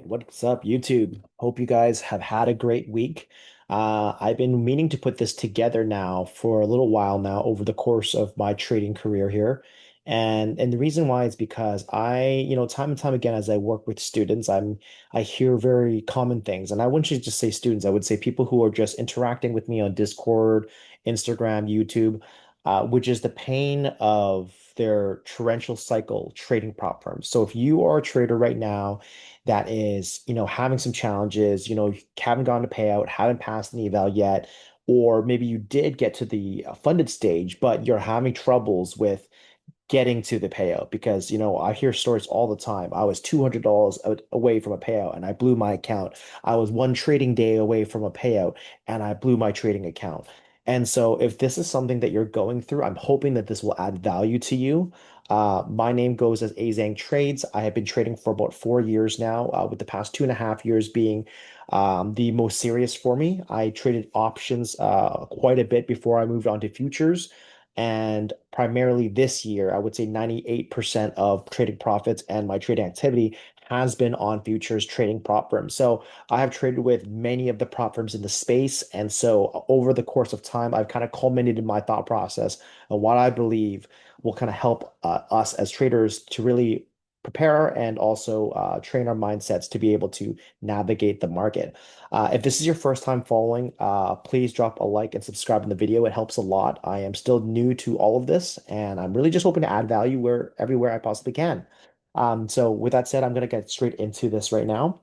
What's up, YouTube? Hope you guys have had a great week. I've been meaning to put this together now for a little while now over the course of my trading career here. And the reason why is because time and time again, as I work with students, I hear very common things. And I wouldn't just say students, I would say people who are just interacting with me on Discord, Instagram, YouTube, which is the pain of their torrential cycle trading prop firms. So if you are a trader right now, that is, having some challenges, you haven't gone to payout, haven't passed an eval yet, or maybe you did get to the funded stage, but you're having troubles with getting to the payout because, I hear stories all the time. I was $200 away from a payout and I blew my account. I was one trading day away from a payout and I blew my trading account. And so if this is something that you're going through, I'm hoping that this will add value to you. My name goes as Azang Trades. I have been trading for about 4 years now, with the past 2.5 years being the most serious for me. I traded options quite a bit before I moved on to futures. And primarily this year, I would say 98% of trading profits and my trading activity has been on futures trading prop firms. So I have traded with many of the prop firms in the space. And so over the course of time, I've kind of culminated my thought process and what I believe will kind of help us as traders to really prepare and also train our mindsets to be able to navigate the market. If this is your first time following, please drop a like and subscribe in the video. It helps a lot. I am still new to all of this, and I'm really just hoping to add value everywhere I possibly can. So with that said, I'm going to get straight into this right now.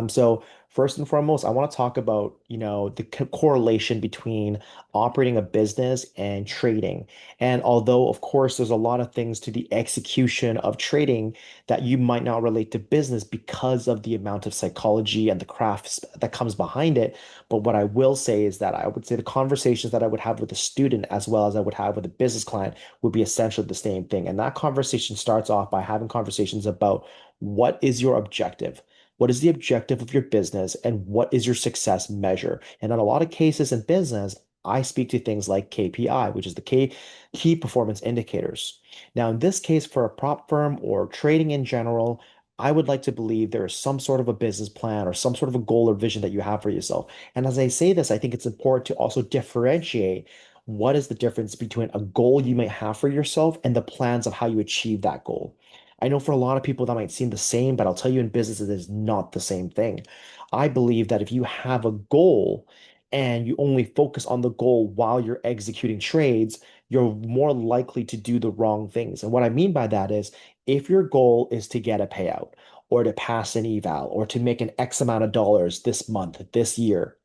So first and foremost, I want to talk about, the correlation between operating a business and trading. And although, of course, there's a lot of things to the execution of trading that you might not relate to business because of the amount of psychology and the crafts that comes behind it. But what I will say is that I would say the conversations that I would have with a student as well as I would have with a business client would be essentially the same thing. And that conversation starts off by having conversations about what is your objective? What is the objective of your business and what is your success measure? And in a lot of cases in business, I speak to things like KPI, which is the key performance indicators. Now, in this case, for a prop firm or trading in general, I would like to believe there is some sort of a business plan or some sort of a goal or vision that you have for yourself. And as I say this, I think it's important to also differentiate what is the difference between a goal you might have for yourself and the plans of how you achieve that goal. I know for a lot of people that might seem the same, but I'll tell you in business it is not the same thing. I believe that if you have a goal and you only focus on the goal while you're executing trades, you're more likely to do the wrong things. And what I mean by that is if your goal is to get a payout or to pass an eval or to make an X amount of dollars this month, this year,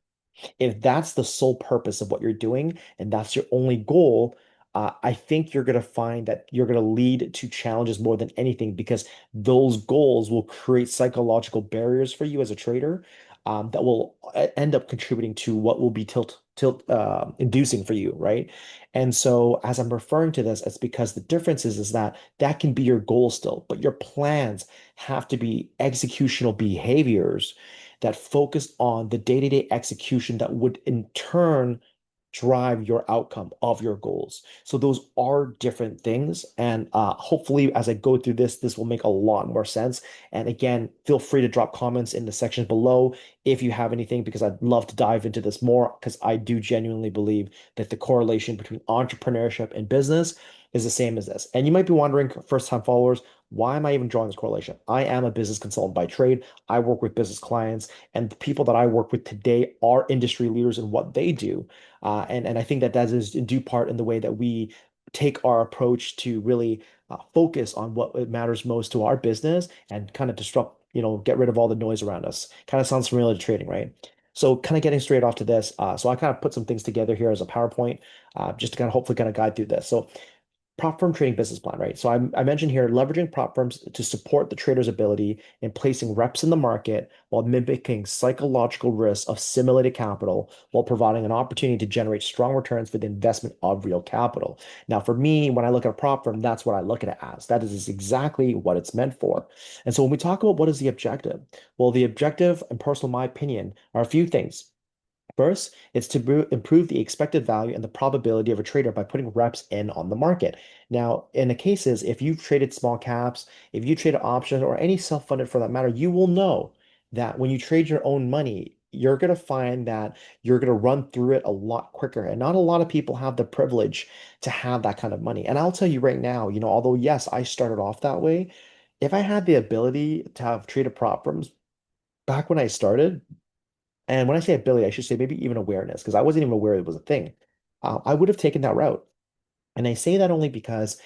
if that's the sole purpose of what you're doing and that's your only goal, I think you're going to find that you're going to lead to challenges more than anything because those goals will create psychological barriers for you as a trader, that will end up contributing to what will be tilt inducing for you, right? And so as I'm referring to this, it's because the difference is that that can be your goal still, but your plans have to be executional behaviors that focus on the day-to-day execution that would in turn drive your outcome of your goals. So those are different things. And hopefully, as I go through this, this will make a lot more sense. And again, feel free to drop comments in the sections below if you have anything, because I'd love to dive into this more, because I do genuinely believe that the correlation between entrepreneurship and business is the same as this. And you might be wondering, first-time followers, why am I even drawing this correlation? I am a business consultant by trade. I work with business clients, and the people that I work with today are industry leaders in what they do. And I think that that is in due part in the way that we take our approach to really focus on what matters most to our business and kind of disrupt, get rid of all the noise around us. Kind of sounds familiar to trading, right? So kind of getting straight off to this. So I kind of put some things together here as a PowerPoint, just to kind of hopefully kind of guide through this. So prop firm trading business plan, right? So I mentioned here leveraging prop firms to support the trader's ability in placing reps in the market while mimicking psychological risks of simulated capital while providing an opportunity to generate strong returns for the investment of real capital. Now, for me, when I look at a prop firm, that's what I look at it as. That is exactly what it's meant for. And so when we talk about what is the objective, well, the objective, and personal my opinion, are a few things. First, it's to improve the expected value and the probability of a trader by putting reps in on the market. Now, in the cases, if you've traded small caps, if you traded options or any self-funded for that matter, you will know that when you trade your own money, you're going to find that you're going to run through it a lot quicker. And not a lot of people have the privilege to have that kind of money. And I'll tell you right now, although yes, I started off that way, if I had the ability to have traded prop firms back when I started, and when I say ability, I should say maybe even awareness, because I wasn't even aware it was a thing, I would have taken that route. And I say that only because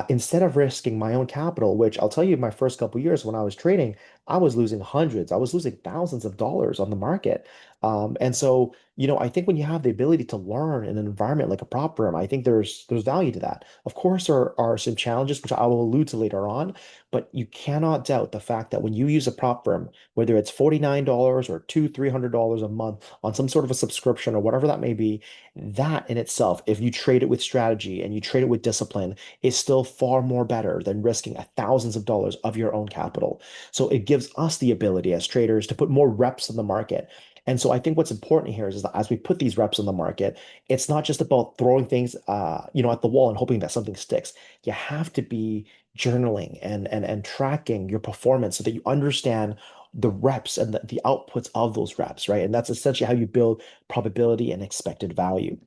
instead of risking my own capital, which I'll tell you, my first couple of years when I was trading, I was losing hundreds, I was losing thousands of dollars on the market. And so, I think when you have the ability to learn in an environment like a prop firm, I think there's value to that. Of course, there are some challenges, which I will allude to later on, but you cannot doubt the fact that when you use a prop firm, whether it's $49 or $300 a month on some sort of a subscription or whatever that may be, that in itself, if you trade it with strategy and you trade it with discipline, is still far more better than risking thousands of dollars of your own capital. So it gives us the ability as traders to put more reps in the market. And so I think what's important here is that as we put these reps in the market, it's not just about throwing things, at the wall and hoping that something sticks. You have to be journaling and tracking your performance so that you understand the reps and the outputs of those reps, right? And that's essentially how you build probability and expected value.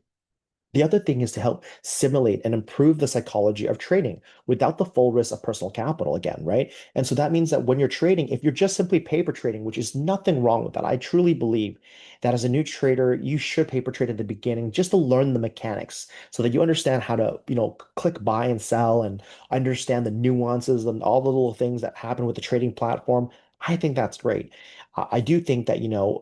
The other thing is to help simulate and improve the psychology of trading without the full risk of personal capital again, right? And so that means that when you're trading, if you're just simply paper trading, which is nothing wrong with that, I truly believe that as a new trader, you should paper trade at the beginning just to learn the mechanics so that you understand how to, click buy and sell and understand the nuances and all the little things that happen with the trading platform. I think that's great. I do think that,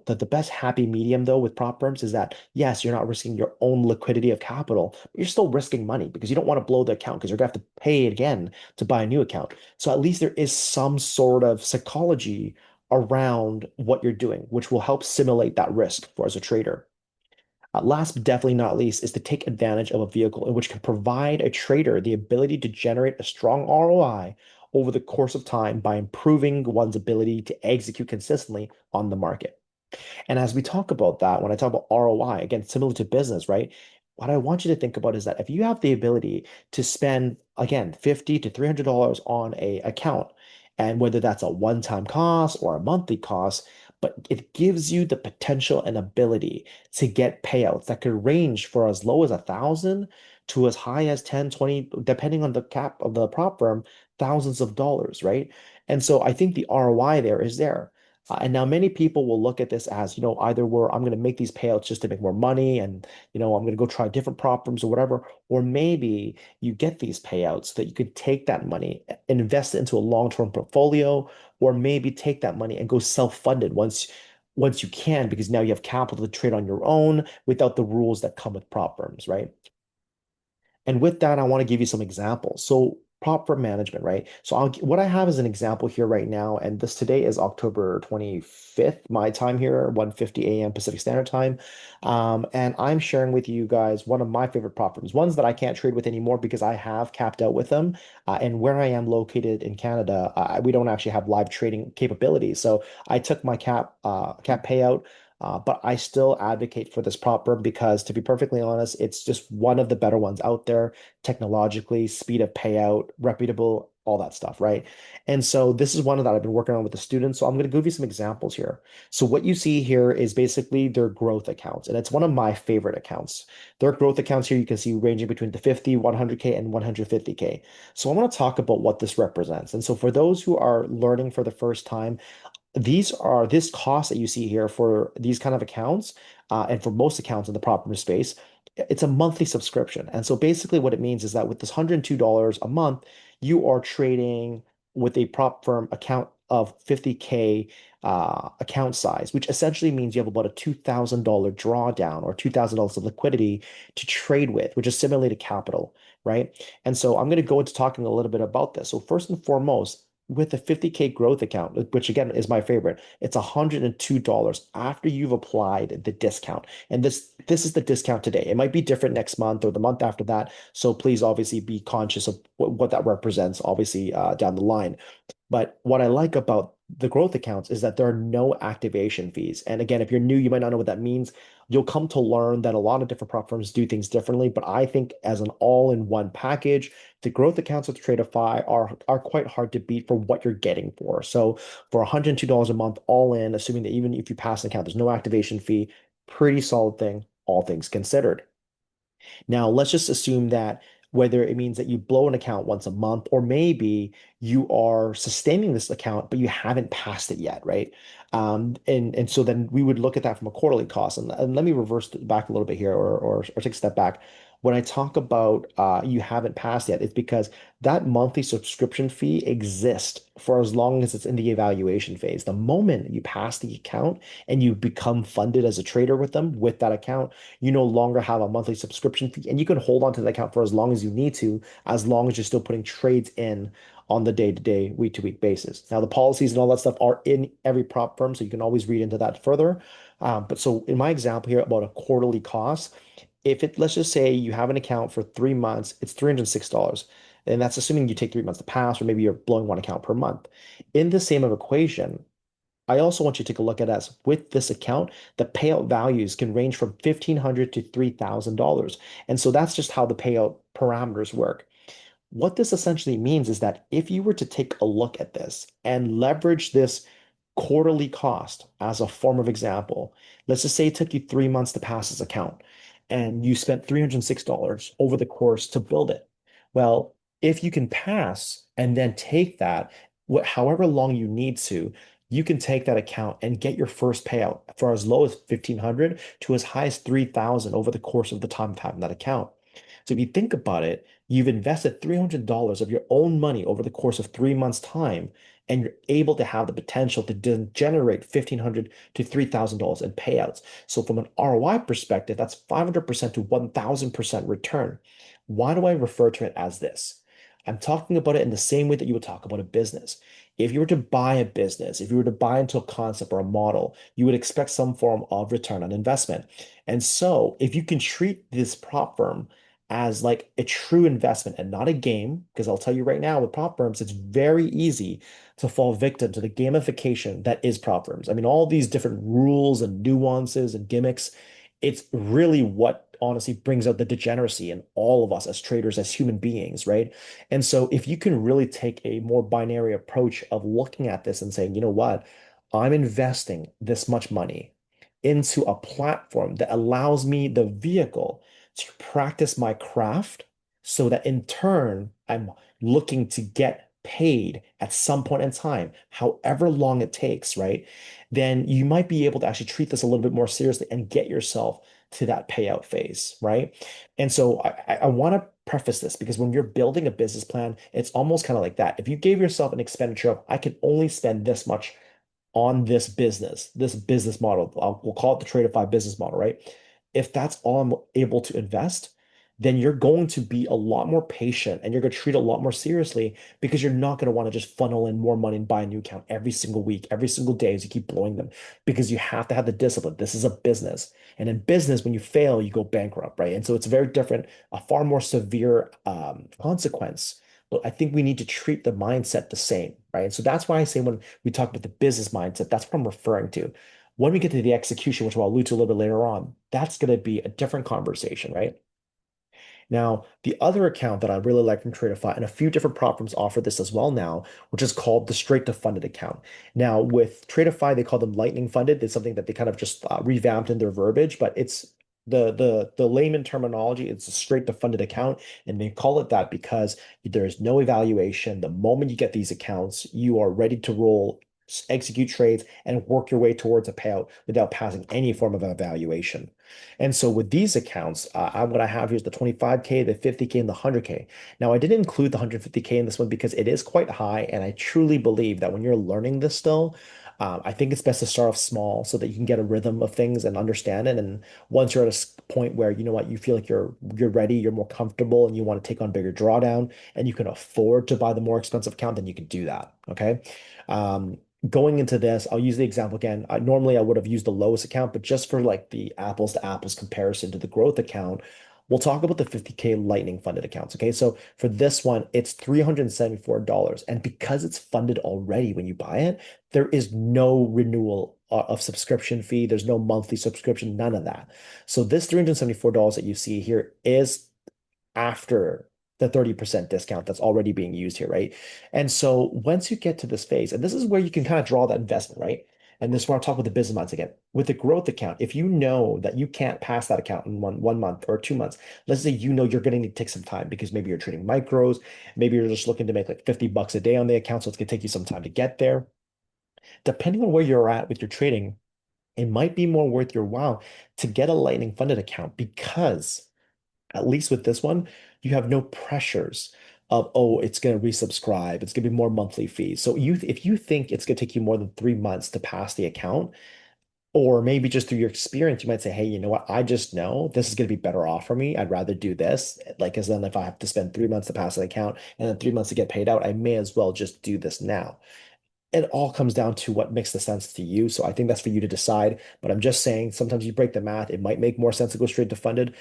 that the best happy medium though with prop firms is that yes, you're not risking your own liquidity of capital, but you're still risking money because you don't want to blow the account because you're gonna have to pay it again to buy a new account. So at least there is some sort of psychology around what you're doing, which will help simulate that risk for as a trader. Last but definitely not least is to take advantage of a vehicle in which can provide a trader the ability to generate a strong ROI over the course of time by improving one's ability to execute consistently on the market. And as we talk about that, when I talk about ROI, again, similar to business, right? What I want you to think about is that if you have the ability to spend, again, 50 to $300 on a account, and whether that's a one-time cost or a monthly cost, but it gives you the potential and ability to get payouts that could range for as low as 1,000 to as high as 10, 20, depending on the cap of the prop firm, thousands of dollars, right? And so I think the ROI there is there. And now many people will look at this as, either I'm going to make these payouts just to make more money and, I'm going to go try different prop firms or whatever. Or maybe you get these payouts so that you could take that money and invest it into a long-term portfolio, or maybe take that money and go self-funded once you can, because now you have capital to trade on your own without the rules that come with prop firms, right? And with that, I want to give you some examples. So prop firm management, right? So what I have is an example here right now, and this today is October 25th, my time here, 1:50 a.m. Pacific Standard Time. And I'm sharing with you guys one of my favorite prop firms, ones that I can't trade with anymore because I have capped out with them. And where I am located in Canada, we don't actually have live trading capabilities. So I took my cap payout. But I still advocate for this prop firm because, to be perfectly honest, it's just one of the better ones out there technologically, speed of payout, reputable, all that stuff, right? And so this is one that I've been working on with the students. So I'm going to give you some examples here. So what you see here is basically their growth accounts, and it's one of my favorite accounts. Their growth accounts here you can see ranging between the 50, 100K, and 150K. So I want to talk about what this represents. And so for those who are learning for the first time, this cost that you see here for these kind of accounts, and for most accounts in the property space, it's a monthly subscription. And so basically what it means is that with this $102 a month, you are trading with a prop firm account of 50K account size, which essentially means you have about a $2,000 drawdown or $2,000 of liquidity to trade with, which is simulated capital, right? And so I'm going to go into talking a little bit about this. So first and foremost, with a 50K growth account, which again is my favorite, it's $102 after you've applied the discount. And this is the discount today. It might be different next month or the month after that. So please obviously be conscious of what that represents, obviously, down the line. But what I like about the growth accounts is that there are no activation fees. And again, if you're new, you might not know what that means. You'll come to learn that a lot of different prop firms do things differently. But I think as an all-in-one package, the growth accounts with Tradeify are quite hard to beat for what you're getting for. So for $102 a month all in, assuming that even if you pass an account, there's no activation fee, pretty solid thing, all things considered. Now, let's just assume that whether it means that you blow an account once a month, or maybe you are sustaining this account, but you haven't passed it yet, right? And so then we would look at that from a quarterly cost. And let me reverse it back a little bit here, or take a step back. When I talk about you haven't passed yet, it's because that monthly subscription fee exists for as long as it's in the evaluation phase. The moment you pass the account and you become funded as a trader with them with that account, you no longer have a monthly subscription fee, and you can hold on to the account for as long as you need to, as long as you're still putting trades in on the day-to-day, week-to-week basis. Now, the policies and all that stuff are in every prop firm, so you can always read into that further. But so in my example here about a quarterly cost, if it, let's just say you have an account for 3 months, it's $306. And that's assuming you take 3 months to pass, or maybe you're blowing one account per month. In the same equation, I also want you to take a look at as with this account, the payout values can range from $1,500 to $3,000. And so that's just how the payout parameters work. What this essentially means is that if you were to take a look at this and leverage this quarterly cost as a form of example, let's just say it took you 3 months to pass this account and you spent $306 over the course to build it. Well, if you can pass and then take that, however long you need to, you can take that account and get your first payout for as low as 1,500 to as high as 3,000 over the course of the time of having that account. So if you think about it, you've invested $300 of your own money over the course of 3 months' time, and you're able to have the potential to generate $1,500 to $3,000 in payouts. So from an ROI perspective, that's 500% to 1,000% return. Why do I refer to it as this? I'm talking about it in the same way that you would talk about a business. If you were to buy a business, if you were to buy into a concept or a model, you would expect some form of return on investment. And so if you can treat this prop firm as like a true investment and not a game, because I'll tell you right now with prop firms, it's very easy to fall victim to the gamification that is prop firms. I mean, all these different rules and nuances and gimmicks, it's really what honestly brings out the degeneracy in all of us as traders, as human beings, right? And so if you can really take a more binary approach of looking at this and saying, you know what, I'm investing this much money into a platform that allows me the vehicle to practice my craft so that in turn, I'm looking to get paid at some point in time, however long it takes, right? Then you might be able to actually treat this a little bit more seriously and get yourself to that payout phase, right? And so I want to preface this because when you're building a business plan, it's almost kind of like that. If you gave yourself an expenditure of, I can only spend this much on this business model. We'll call it the Tradeify business model, right? If that's all I'm able to invest, then you're going to be a lot more patient and you're going to treat it a lot more seriously because you're not going to want to just funnel in more money and buy a new account every single week, every single day as you keep blowing them because you have to have the discipline. This is a business. And in business, when you fail, you go bankrupt, right? And so it's very different, a far more severe consequence. But I think we need to treat the mindset the same, right? And so that's why I say when we talk about the business mindset, that's what I'm referring to. When we get to the execution, which I'll allude to a little bit later on, that's going to be a different conversation, right? Now, the other account that I really like from Tradeify, and a few different platforms offer this as well now, which is called the straight to funded account. Now, with Tradeify, they call them lightning funded. It's something that they kind of just revamped in their verbiage, but it's the layman terminology. It's a straight to funded account, and they call it that because there is no evaluation. The moment you get these accounts, you are ready to roll, execute trades, and work your way towards a payout without passing any form of evaluation. And so with these accounts, what I have here is the 25K, the 50K, and the 100K. Now, I didn't include the 150K in this one because it is quite high, and I truly believe that when you're learning this still, I think it's best to start off small so that you can get a rhythm of things and understand it. And once you're at a point where you know what, you feel like you're ready, you're more comfortable, and you want to take on bigger drawdown, and you can afford to buy the more expensive account, then you can do that. Okay. Um, Going into this, I'll use the example again. Normally I would have used the lowest account, but just for like the apples to apples comparison to the growth account, We'll talk about the 50K Lightning funded accounts. Okay. So for this one, it's $374. And because it's funded already when you buy it, there is no renewal of subscription fee. There's no monthly subscription, none of that. So this $374 that you see here is after the 30% discount that's already being used here, right? And so once you get to this phase, and this is where you can kind of draw that investment, right? And this is where I'll talk about the business minds again. With the growth account, if you know that you can't pass that account in one month or 2 months, let's say you know you're going to need to take some time because maybe you're trading micros, maybe you're just looking to make like 50 bucks a day on the account, so it's going to take you some time to get there. Depending on where you're at with your trading, it might be more worth your while to get a Lightning funded account because at least with this one, you have no pressures of, oh, it's going to resubscribe. It's going to be more monthly fees. So if you think it's going to take you more than 3 months to pass the account, or maybe just through your experience, you might say, hey, you know what? I just know this is going to be better off for me. I'd rather do this. Like, as then if I have to spend 3 months to pass an account and then 3 months to get paid out, I may as well just do this now. It all comes down to what makes the sense to you. So I think that's for you to decide. But I'm just saying sometimes you break the math. It might make more sense to go straight to funded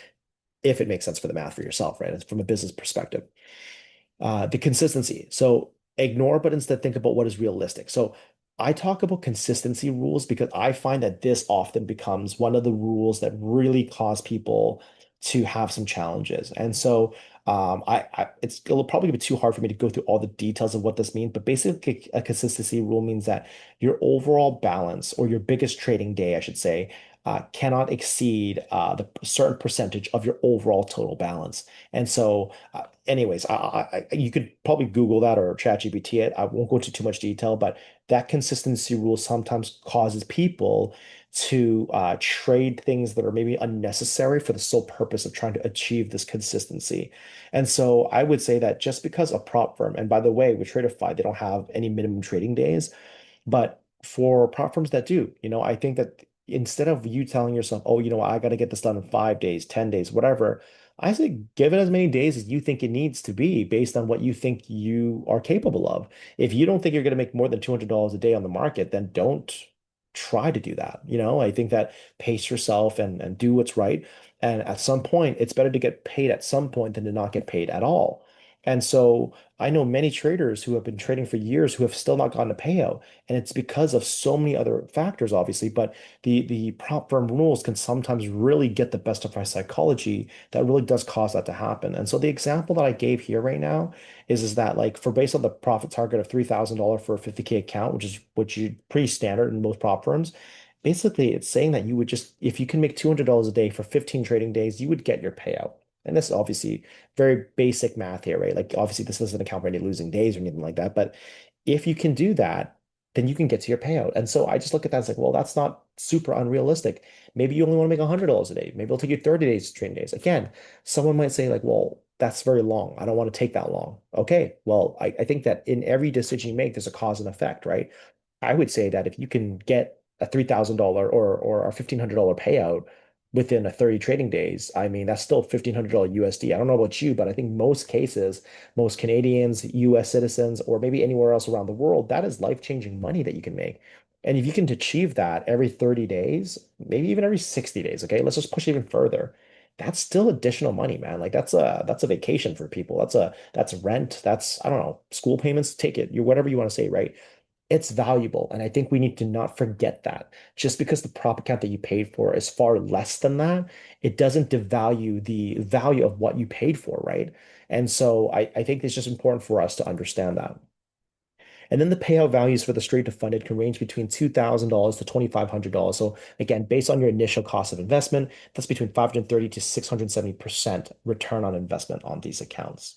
if it makes sense for the math for yourself, right? It's from a business perspective. The consistency. So ignore, but instead think about what is realistic. So I talk about consistency rules because I find that this often becomes one of the rules that really cause people to have some challenges. And so it'll probably be too hard for me to go through all the details of what this means, but basically a consistency rule means that your overall balance or your biggest trading day, I should say, cannot exceed the certain percentage of your overall total balance. And so anyways, you could probably Google that or ChatGPT it. I won't go into too much detail, but that consistency rule sometimes causes people to trade things that are maybe unnecessary for the sole purpose of trying to achieve this consistency. And so I would say that just because a prop firm, and by the way, with Tradeify, they don't have any minimum trading days, but for platforms that do, I think that instead of you telling yourself, oh, I got to get this done in 5 days, 10 days, whatever, I say give it as many days as you think it needs to be based on what you think you are capable of. If you don't think you're going to make more than $200 a day on the market, then don't try to do that. I think that pace yourself and do what's right. And at some point, it's better to get paid at some point than to not get paid at all. And so I know many traders who have been trading for years who have still not gotten a payout. And it's because of so many other factors, obviously, but the prop firm rules can sometimes really get the best of our psychology that really does cause that to happen. And so the example that I gave here right now is that like for based on the profit target of $3,000 for a 50K account, which is pretty standard in most prop firms, basically it's saying that you would just if you can make $200 a day for 15 trading days, you would get your payout. And this is obviously very basic math here, right? Like obviously this doesn't account for any losing days or anything like that, but if you can do that, then you can get to your payout. And so I just look at that as like, well, that's not super unrealistic. Maybe you only want to make $100 a day. Maybe it'll take you 30 days trading days. Again, someone might say like, well, that's very long. I don't want to take that long. Okay. Well, I think that in every decision you make, there's a cause and effect, right? I would say that if you can get a $3,000 or a $1,500 payout within a 30 trading days, I mean, that's still $1,500 USD. I don't know about you, but I think most cases, most Canadians, US citizens, or maybe anywhere else around the world, that is life-changing money that you can make. And if you can achieve that every 30 days, maybe even every 60 days, okay, let's just push it even further. That's still additional money, man. Like that's a vacation for people. That's rent. That's I don't know, school payments. Take it. You whatever you want to say, right? It's valuable. And I think we need to not forget that. Just because the prop account that you paid for is far less than that, it doesn't devalue the value of what you paid for, right? And so I think it's just important for us to understand that. And then the payout values for the straight to funded can range between $2,000 to $2,500. So again, based on your initial cost of investment, that's between 530 to 670% return on investment on these accounts.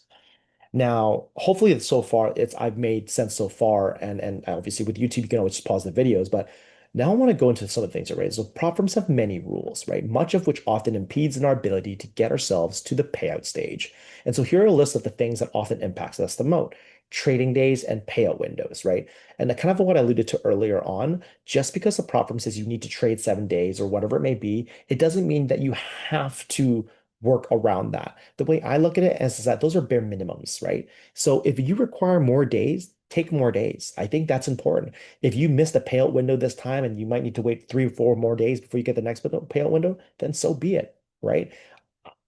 Now, hopefully so far I've made sense so far, and obviously with YouTube you can always just pause the videos, but now I want to go into some of the things, right? So prop firms have many rules, right? Much of which often impedes in our ability to get ourselves to the payout stage. And so here are a list of the things that often impacts us the most. Trading days and payout windows, right? And kind of what I alluded to earlier on, just because the prop firm says you need to trade 7 days or whatever it may be, it doesn't mean that you have to work around that. The way I look at it is that those are bare minimums, right? So if you require more days, take more days. I think that's important. If you miss the payout window this time and you might need to wait 3 or 4 more days before you get the next payout window, then so be it, right?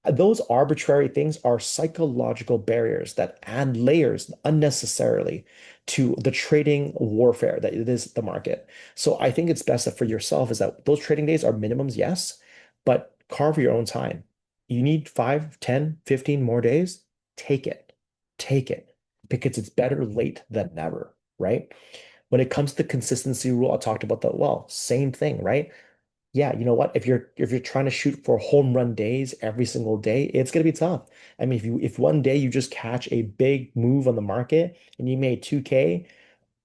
those arbitrary things are psychological barriers that add layers unnecessarily to the trading warfare that it is the market. So I think it's best that for yourself is that those trading days are minimums, yes, but carve your own time. You need 5, 10, 15 more days, take it. Take it because it's better late than never, right? When it comes to the consistency rule, I talked about that. Well, same thing, right? Yeah, you know what? If you're trying to shoot for home run days every single day, it's gonna be tough. I mean, if one day you just catch a big move on the market and you made 2K,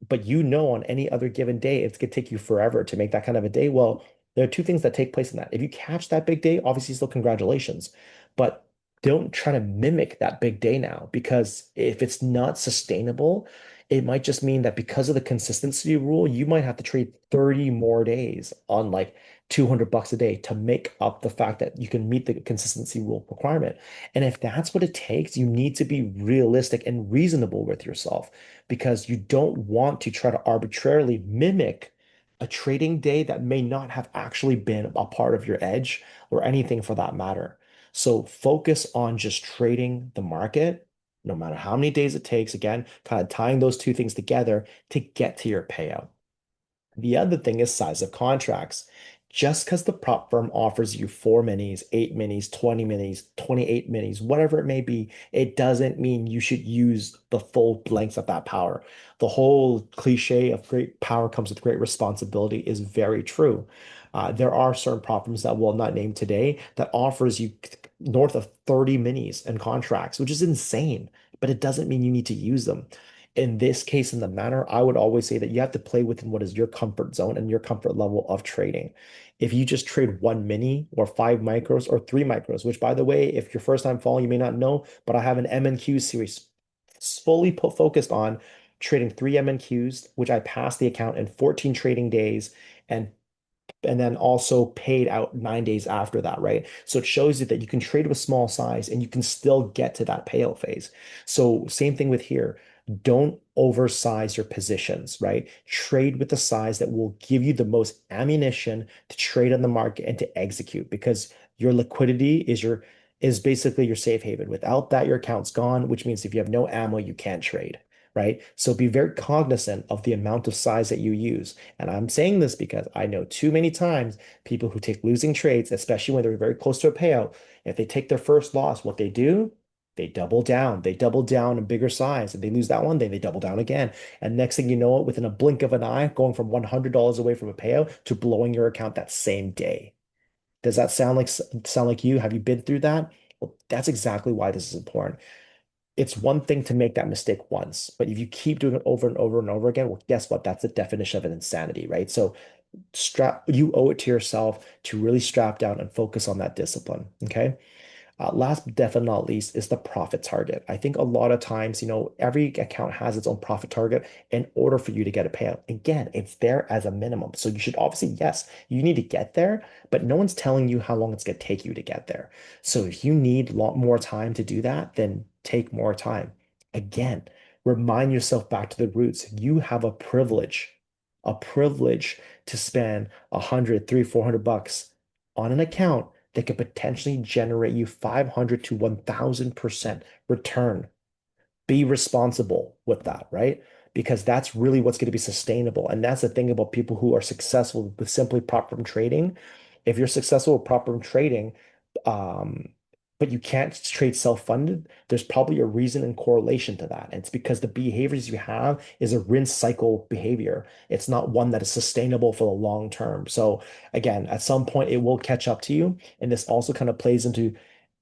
but you know on any other given day it's gonna take you forever to make that kind of a day. Well, there are two things that take place in that. If you catch that big day, obviously still congratulations, but don't try to mimic that big day now because if it's not sustainable, it might just mean that because of the consistency rule, you might have to trade 30 more days on like $200 a day to make up the fact that you can meet the consistency rule requirement. And if that's what it takes, you need to be realistic and reasonable with yourself because you don't want to try to arbitrarily mimic a trading day that may not have actually been a part of your edge or anything for that matter. So focus on just trading the market, no matter how many days it takes, again, kind of tying those two things together to get to your payout. The other thing is size of contracts. Just because the prop firm offers you 4 minis, 8 minis, 20 minis, 28 minis, whatever it may be, it doesn't mean you should use the full length of that power. The whole cliche of great power comes with great responsibility is very true. There are certain prop firms that we'll not name today that offers you north of 30 minis and contracts, which is insane, but it doesn't mean you need to use them. In this case, in the matter, I would always say that you have to play within what is your comfort zone and your comfort level of trading. If you just trade 1 mini or 5 micros or 3 micros, which by the way, if you're first time following, you may not know, but I have an MNQ series fully focused on trading 3 MNQs, which I passed the account in 14 trading days and then also paid out 9 days after that, right? So it shows you that you can trade with small size and you can still get to that payout phase. So same thing with here. Don't oversize your positions, right? Trade with the size that will give you the most ammunition to trade on the market and to execute because your liquidity is basically your safe haven. Without that, your account's gone, which means if you have no ammo, you can't trade, right? So be very cognizant of the amount of size that you use. And I'm saying this because I know too many times people who take losing trades, especially when they're very close to a payout, if they take their first loss, what they do, they double down. They double down in bigger size. If they lose that one, they double down again. And next thing you know, within a blink of an eye, going from $100 away from a payout to blowing your account that same day. Does that sound like you? Have you been through that? Well, that's exactly why this is important. It's one thing to make that mistake once, but if you keep doing it over and over and over again, well, guess what? That's the definition of an insanity, right? So you owe it to yourself to really strap down and focus on that discipline. Okay. Last but definitely not least is the profit target. I think a lot of times, every account has its own profit target in order for you to get a payout. Again, it's there as a minimum. So you should obviously, yes, you need to get there, but no one's telling you how long it's going to take you to get there. So if you need a lot more time to do that, then take more time. Again, remind yourself back to the roots. You have a privilege to spend 100, 300, $400 on an account that could potentially generate you 500 to 1000% return. Be responsible with that, right? Because that's really what's going to be sustainable. And that's the thing about people who are successful with simply prop firm trading. If you're successful with prop firm trading, um, but you can't trade self-funded, there's probably a reason and correlation to that. And it's because the behaviors you have is a rinse cycle behavior. It's not one that is sustainable for the long term. So again, at some point it will catch up to you. And this also kind of plays into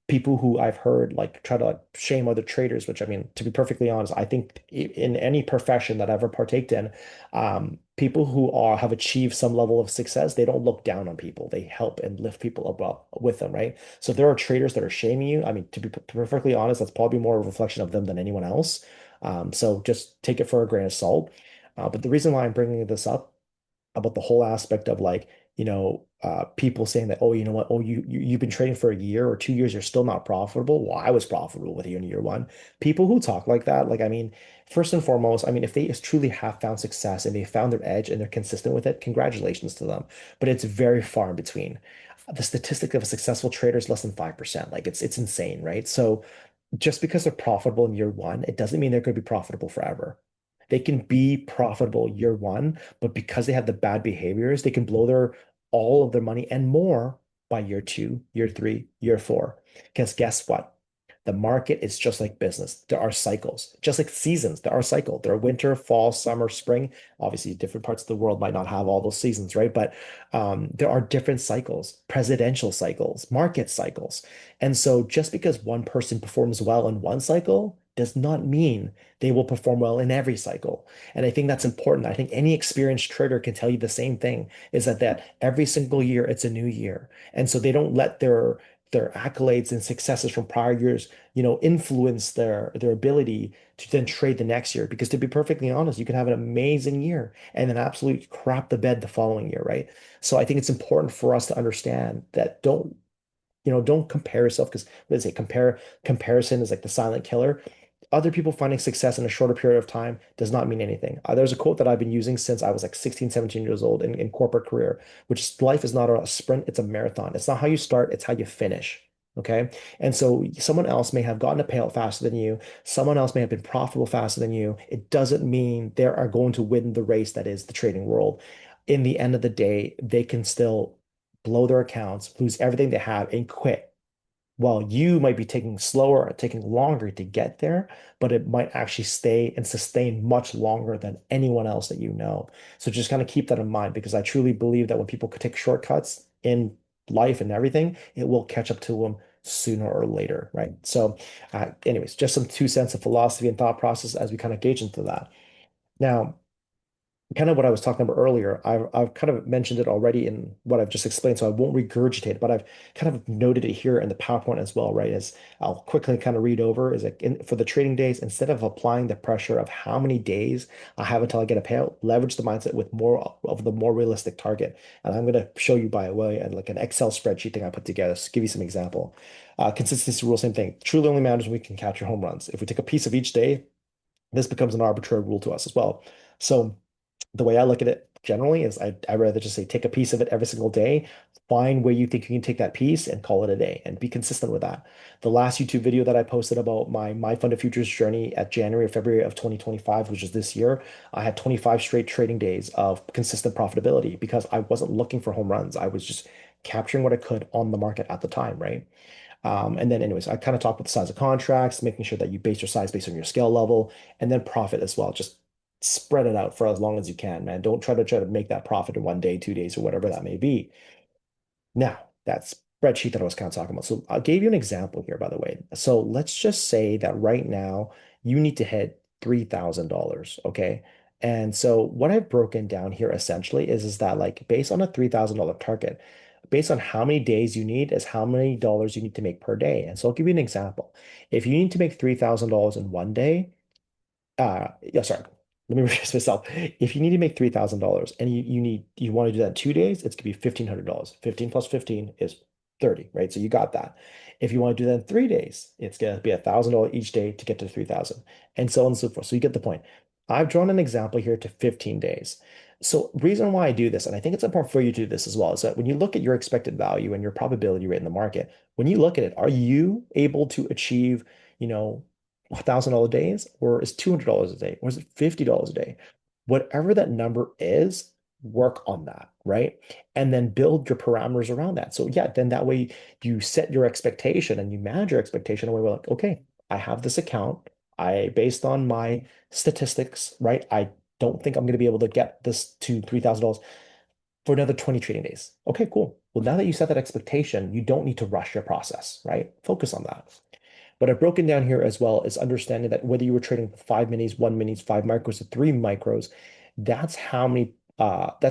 people who I've heard like try to like shame other traders, which I mean, to be perfectly honest, I think in any profession that I've ever partaked in, people who have achieved some level of success, they don't look down on people. They help and lift people up with them, right? So if there are traders that are shaming you, I mean, to be perfectly honest, that's probably more a reflection of them than anyone else. So just take it for a grain of salt. But the reason why I'm bringing this up about the whole aspect of like, people saying that, oh, you know what, oh, you've been trading for a year or 2 years, you're still not profitable. Well, I was profitable with you in year one. People who talk like that, like, I mean, first and foremost, I mean, if they truly have found success and they found their edge and they're consistent with it, congratulations to them. But it's very far in between. The statistic of a successful trader is less than 5%. Like it's insane, right? So just because they're profitable in year one, it doesn't mean they're going to be profitable forever. They can be profitable year one, but because they have the bad behaviors, they can blow their all of their money and more by year two, year three, year four. Because guess what? The market is just like business. There are cycles, just like seasons. There are cycles. There are winter, fall, summer, spring. Obviously, different parts of the world might not have all those seasons, right? But there are different cycles, presidential cycles, market cycles. And so just because one person performs well in one cycle does not mean they will perform well in every cycle. And I think that's important. I think any experienced trader can tell you the same thing, is that every single year it's a new year. And so they don't let their accolades and successes from prior years, influence their ability to then trade the next year. Because to be perfectly honest, you can have an amazing year and then absolutely crap the bed the following year, right? So I think it's important for us to understand that don't compare yourself, because what is it? Comparison is like the silent killer. Other people finding success in a shorter period of time does not mean anything. There's a quote that I've been using since I was like 16, 17 years old in corporate career, which is life is not a sprint, it's a marathon. It's not how you start, it's how you finish. Okay. And so someone else may have gotten a payout faster than you. Someone else may have been profitable faster than you. It doesn't mean they are going to win the race that is the trading world. In the end of the day, they can still blow their accounts, lose everything they have, and quit. While you might be taking slower or taking longer to get there, but it might actually stay and sustain much longer than anyone else that you know. So just kind of keep that in mind, because I truly believe that when people could take shortcuts in life and everything, it will catch up to them sooner or later, right? So, anyways, just some 2 cents of philosophy and thought process as we kind of gauge into that. Now, kind of what I was talking about earlier, I've kind of mentioned it already in what I've just explained, so I won't regurgitate it, but I've kind of noted it here in the PowerPoint as well, right? As I'll quickly kind of read over, is like for the trading days, instead of applying the pressure of how many days I have until I get a payout, leverage the mindset with more of the more realistic target. And I'm going to show you by way and like an Excel spreadsheet thing I put together. So give you some example. Consistency rule, same thing. Truly only matters when we can capture home runs. If we take a piece of each day, this becomes an arbitrary rule to us as well. So the way I look at it generally is I'd rather just say take a piece of it every single day, find where you think you can take that piece and call it a day and be consistent with that. The last YouTube video that I posted about my funded futures journey at January or February of 2025, which is this year, I had 25 straight trading days of consistent profitability because I wasn't looking for home runs. I was just capturing what I could on the market at the time, right? And then anyways, I kind of talk about the size of contracts, making sure that you base your size based on your scale level, and then profit as well. Just spread it out for as long as you can, man. Don't try to make that profit in 1 day, 2 days, or whatever that may be. Now, that spreadsheet that I was kind of talking about. So I gave you an example here, by the way. So let's just say that right now you need to hit $3,000, okay? And so what I've broken down here essentially is that like based on a $3,000 target, based on how many days you need is how many dollars you need to make per day. And so I'll give you an example. If you need to make $3,000 in 1 day, yeah, sorry. Let me rephrase myself. If you need to make $3,000 and you want to do that in 2 days, it's gonna be $1,500. 15 plus 15 is 30, right? So you got that. If you want to do that in 3 days, it's gonna be $1,000 each day to get to 3,000, and so on and so forth. So you get the point. I've drawn an example here to 15 days. So reason why I do this, and I think it's important for you to do this as well, is that when you look at your expected value and your probability rate in the market, when you look at it, are you able to achieve, you know, $1,000 days, or is $200 a day, or is it $50 a day? Whatever that number is, work on that, right? And then build your parameters around that. So yeah, then that way you set your expectation and you manage your expectation. And we're like, okay, I have this account. Based on my statistics, right? I don't think I'm going to be able to get this to $3,000 for another 20 trading days. Okay, cool. Well, now that you set that expectation, you don't need to rush your process, right? Focus on that. What I've broken down here as well is understanding that whether you were trading 5 minis, 1 minis, 5 micros, or 3 micros, that's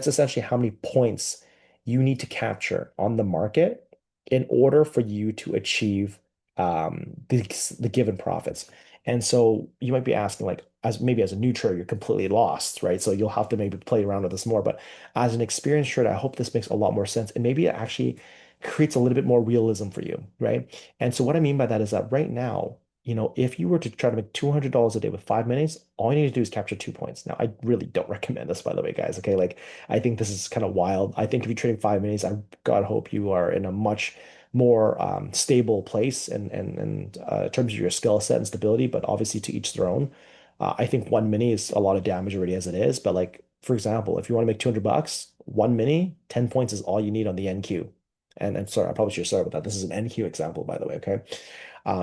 essentially how many points you need to capture on the market in order for you to achieve the given profits. And so you might be asking, like, as maybe as a new trader, you're completely lost, right? So you'll have to maybe play around with this more. But as an experienced trader, I hope this makes a lot more sense. And maybe it actually creates a little bit more realism for you, right? And so what I mean by that is that right now, if you were to try to make $200 a day with 5 minutes, all you need to do is capture 2 points. Now, I really don't recommend this, by the way, guys. Okay, like I think this is kind of wild. I think if you're trading 5 minutes, I God hope you are in a much more stable place and in terms of your skill set and stability. But obviously, to each their own. I think 1 mini is a lot of damage already as it is. But like for example, if you want to make 200 bucks, 1 mini, 10 points is all you need on the NQ. And sorry, I probably should start with that. This is an NQ example, by the way. Okay.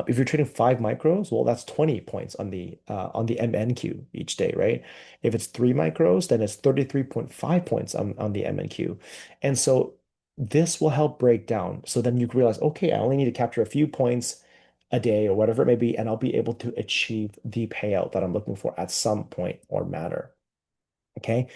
If you're trading 5 micros, well, that's 20 points on the MNQ each day, right? If it's 3 micros, then it's 33.5 points on the MNQ. And so this will help break down. So then you can realize, okay, I only need to capture a few points a day or whatever it may be, and I'll be able to achieve the payout that I'm looking for at some point or matter. Okay.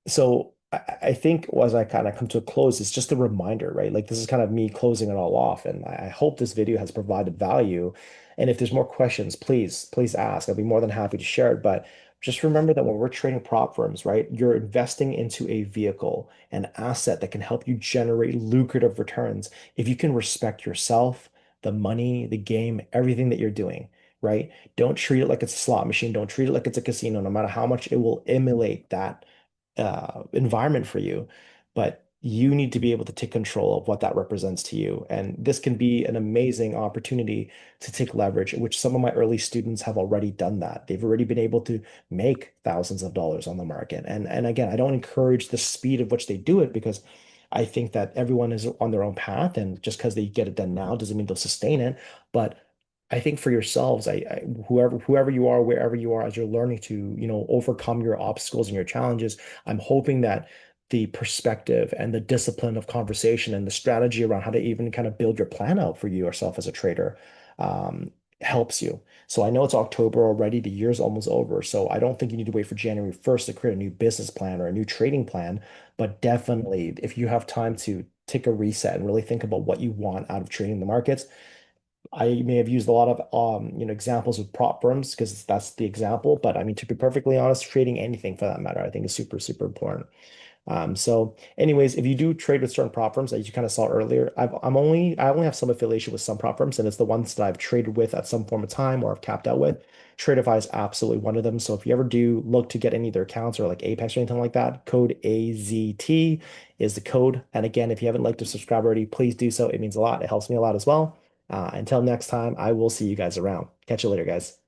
So I think as I kind of come to a close, it's just a reminder, right? Like this is kind of me closing it all off. And I hope this video has provided value. And if there's more questions, please ask. I'll be more than happy to share it. But just remember that when we're trading prop firms, right, you're investing into a vehicle, an asset that can help you generate lucrative returns. If you can respect yourself, the money, the game, everything that you're doing, right? Don't treat it like it's a slot machine. Don't treat it like it's a casino, no matter how much it will emulate that environment for you. But you need to be able to take control of what that represents to you. And this can be an amazing opportunity to take leverage, which some of my early students have already done that. They've already been able to make thousands of dollars on the market. And again, I don't encourage the speed of which they do it because I think that everyone is on their own path, and just because they get it done now doesn't mean they'll sustain it. But I think for yourselves, whoever you are, wherever you are, as you're learning to, overcome your obstacles and your challenges, I'm hoping that the perspective and the discipline of conversation and the strategy around how to even kind of build your plan out for yourself as a trader um, helps you. So I know it's October already, the year's almost over. So I don't think you need to wait for January 1st to create a new business plan or a new trading plan. But definitely, if you have time to take a reset and really think about what you want out of trading the markets, I may have used a lot of examples of prop firms because that's the example. But I mean, to be perfectly honest, trading anything for that matter, I think is super, super important. So anyways, if you do trade with certain prop firms, as you kind of saw earlier, I only have some affiliation with some prop firms, and it's the ones that I've traded with at some form of time or I've capped out with. Tradeify is absolutely one of them. So if you ever do look to get any of their accounts or like Apex or anything like that, code AZT is the code. And again, if you haven't liked or subscribed already, please do so. It means a lot. It helps me a lot as well. Until next time, I will see you guys around. Catch you later, guys.